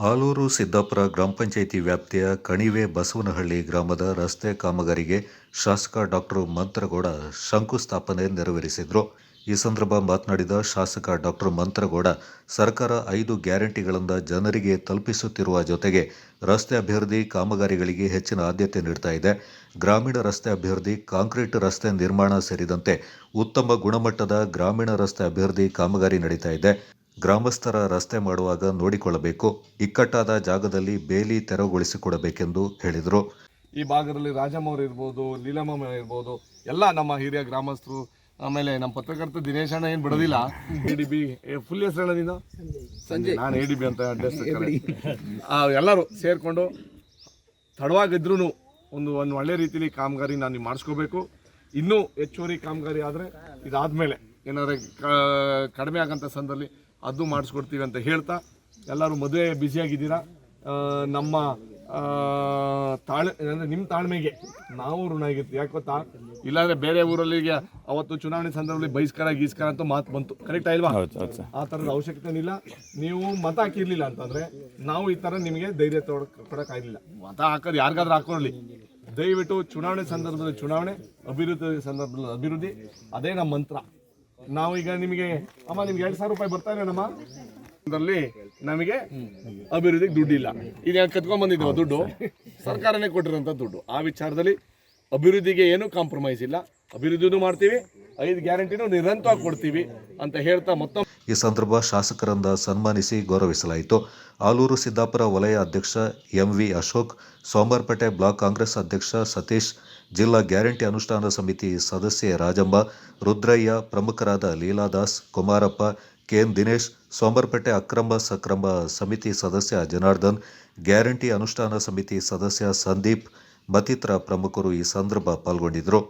ಆಲೂರು ಸಿದ್ದಾಪುರ ಗ್ರಾಮ ಪಂಚಾಯಿತಿ ವ್ಯಾಪ್ತಿಯ ಕಣಿವೆ ಬಸವನಹಳ್ಳಿ ಗ್ರಾಮದ ರಸ್ತೆ ಕಾಮಗಾರಿಗೆ ಶಾಸಕ ಡಾಕ್ಟರ್ ಮಂತ್ರಗೌಡ ಶಂಕುಸ್ಥಾಪನೆ ನೆರವೇರಿಸಿದರು. ಈ ಸಂದರ್ಭ ಮಾತನಾಡಿದ ಶಾಸಕ ಡಾಕ್ಟರ್ ಮಂತ್ರಗೌಡ, ಸರ್ಕಾರ 5 ಗ್ಯಾರಂಟಿಗಳಿಂದ ಜನರಿಗೆ ತಲುಪಿಸುತ್ತಿರುವ ಜೊತೆಗೆ ರಸ್ತೆ ಅಭಿವೃದ್ಧಿ ಕಾಮಗಾರಿಗಳಿಗೆ ಹೆಚ್ಚಿನ ಆದ್ಯತೆ ನೀಡ್ತಾ ಇದೆ. ಗ್ರಾಮೀಣ ರಸ್ತೆ ಅಭಿವೃದ್ಧಿ, ಕಾಂಕ್ರೀಟ್ ರಸ್ತೆ ನಿರ್ಮಾಣ ಸೇರಿದಂತೆ ಉತ್ತಮ ಗುಣಮಟ್ಟದ ಗ್ರಾಮೀಣ ರಸ್ತೆ ಅಭಿವೃದ್ಧಿ ಕಾಮಗಾರಿ ನಡೀತಾ ಇದೆ. ಗ್ರಾಮಸ್ಥರ ರಸ್ತೆ ಮಾಡುವಾಗ ನೋಡಿಕೊಳ್ಳಬೇಕು, ಇಕ್ಕಟ್ಟಾದ ಜಾಗದಲ್ಲಿ ಬೇಲಿ ತೆರವುಗೊಳಿಸಿಕೊಡಬೇಕೆಂದು ಹೇಳಿದರು. ಈ ಭಾಗದಲ್ಲಿ ರಾಜಮ್ಮ ಅವರು ಇರ್ಬೋದು, ಲೀಲಮ್ಮ ಇರ್ಬೋದು, ಎಲ್ಲ ನಮ್ಮ ಹಿರಿಯ ಗ್ರಾಮಸ್ಥರು, ಆಮೇಲೆ ನಮ್ಮ ಪತ್ರಕರ್ತ ದಿನೇಶ್ ಅಣ್ಣ ಏನು ಬಿಡೋದಿಲ್ಲ. ADB ಫುಲ್ ಹೆಸರು ಹೇಳೋದಿನ ಸಂಜೆ, ನಾನು ADB ಅಂತ ಅಡ್ರೆಸ್ ಎಲ್ಲರೂ ಸೇರಿಕೊಂಡು ತಡವಾಗಿದ್ರೂ ಒಂದು ಒಳ್ಳೆ ರೀತಿಯಲ್ಲಿ ಕಾಮಗಾರಿ ನಾನು ಮಾಡಿಸ್ಕೋಬೇಕು. ಇನ್ನೂ ಹೆಚ್ಚುವರಿ ಕಾಮಗಾರಿ ಆದರೆ ಇದಾದಮೇಲೆ ಏನಾದರೂ ಕಡಿಮೆ ಆಗೋಂಥ ಸಂದರ್ಭದಲ್ಲಿ ಅದು ಮಾಡಿಸ್ಕೊಡ್ತೀವಿ ಅಂತ ಹೇಳ್ತಾ, ಎಲ್ಲರೂ ಮದುವೆ ಬ್ಯುಸಿಯಾಗಿದ್ದೀರಾ. ನಮ್ಮ ಅಂದರೆ ನಿಮ್ಮ ತಾಳ್ಮೆಗೆ ನಾವು ಋಣ ಆಗಿರ್ತೀವಿ. ಯಾಕೆ ಗೊತ್ತಾ, ಇಲ್ಲಾಂದರೆ ಬೇರೆ ಊರಲ್ಲಿಗೆ ಅವತ್ತು ಚುನಾವಣೆ ಸಂದರ್ಭದಲ್ಲಿ ಬಹಿಷ್ಕಾರ ಗೀಸ್ಕಾರ ಅಂತ ಮಾತು ಬಂತು, ಕರೆಕ್ಟ್ ಇಲ್ವಾ? ಆ ಥರದ ಅವಶ್ಯಕತೆ ಇಲ್ಲ. ನೀವು ಮತ ಹಾಕಿರ್ಲಿಲ್ಲ ಅಂತಂದರೆ ನಾವು ಈ ಥರ ನಿಮಗೆ ಧೈರ್ಯ ಕೊಡೋಕ್ಕಾಗಲಿಲ್ಲ. ಮತ ಹಾಕೋದು ಯಾರಿಗಾದ್ರೂ ಹಾಕೊಳ್ಳಿ, ದಯವಿಟ್ಟು ಚುನಾವಣೆ ಸಂದರ್ಭದಲ್ಲಿ ಚುನಾವಣೆ, ಅಭಿವೃದ್ಧಿ ಸಂದರ್ಭದಲ್ಲಿ ಅಭಿವೃದ್ಧಿ, ಅದೇ ನಮ್ಮ ಮಂತ್ರ. ನಾವು ಈಗ ನಿಮಗೆ ನಿಮ್ಗೆ 2,000 ರೂಪಾಯಿ ಬರ್ತಾನೆ ನಮ್ಮ ನಮಗೆ ಅಭಿವೃದ್ಧಿಗೆ ದುಡ್ಡಿಲ್ಲ. ಈಗ ಕತ್ಕೊಂಡ್ ಬಂದಿದ್ದೇವೆ ದುಡ್ಡು, ಸರ್ಕಾರನೇ ಕೊಟ್ಟಿರೋಂಥ ದುಡ್ಡು. ಆ ವಿಚಾರದಲ್ಲಿ ಅಭಿವೃದ್ಧಿಗೆ ಏನೂ ಕಾಂಪ್ರಮೈಸ್ ಇಲ್ಲ, ಅಭಿವೃದ್ಧಿನೂ ಮಾಡ್ತೀವಿ, 5 ಗ್ಯಾರಂಟಿನೂ ನಿರಂತರವಾಗಿ ಕೊಡ್ತೀವಿ ಅಂತ ಹೇಳ್ತಾ ಮತ್ತೊಮ್ಮೆ ಈ ಸಂದರ್ಭ ಶಾಸಕರಿಂದ ಸನ್ಮಾನಿಸಿ ಗೌರವಿಸಲಾಯಿತು. ಆಲೂರು ಸಿದ್ದಾಪುರ ವಲಯ ಅಧ್ಯಕ್ಷ MV ಅಶೋಕ್, ಸೋಮವಾರಪೇಟೆ ಬ್ಲಾಕ್ ಕಾಂಗ್ರೆಸ್ ಅಧ್ಯಕ್ಷ ಸತೀಶ್, ಜಿಲ್ಲಾ ಗ್ಯಾರಂಟಿ ಅನುಷ್ಠಾನ ಸಮಿತಿ ಸದಸ್ಯೆ ರಾಜಮ್ಮ, ರುದ್ರಯ್ಯ, ಪ್ರಮುಖರಾದ ಲೀಲಾದಾಸ್, ಕುಮಾರಪ್ಪ, KN ದಿನೇಶ್, ಸೋಮವಾರಪೇಟೆ ಅಕ್ರಮ ಸಕ್ರಮ ಸಮಿತಿ ಸದಸ್ಯ ಜನಾರ್ದನ್, ಗ್ಯಾರಂಟಿ ಅನುಷ್ಠಾನ ಸಮಿತಿ ಸದಸ್ಯ ಸಂದೀಪ್ ಮತ್ತಿತರ ಪ್ರಮುಖರು ಈ ಸಂದರ್ಭ ಪಾಲ್ಗೊಂಡಿದ್ದರು.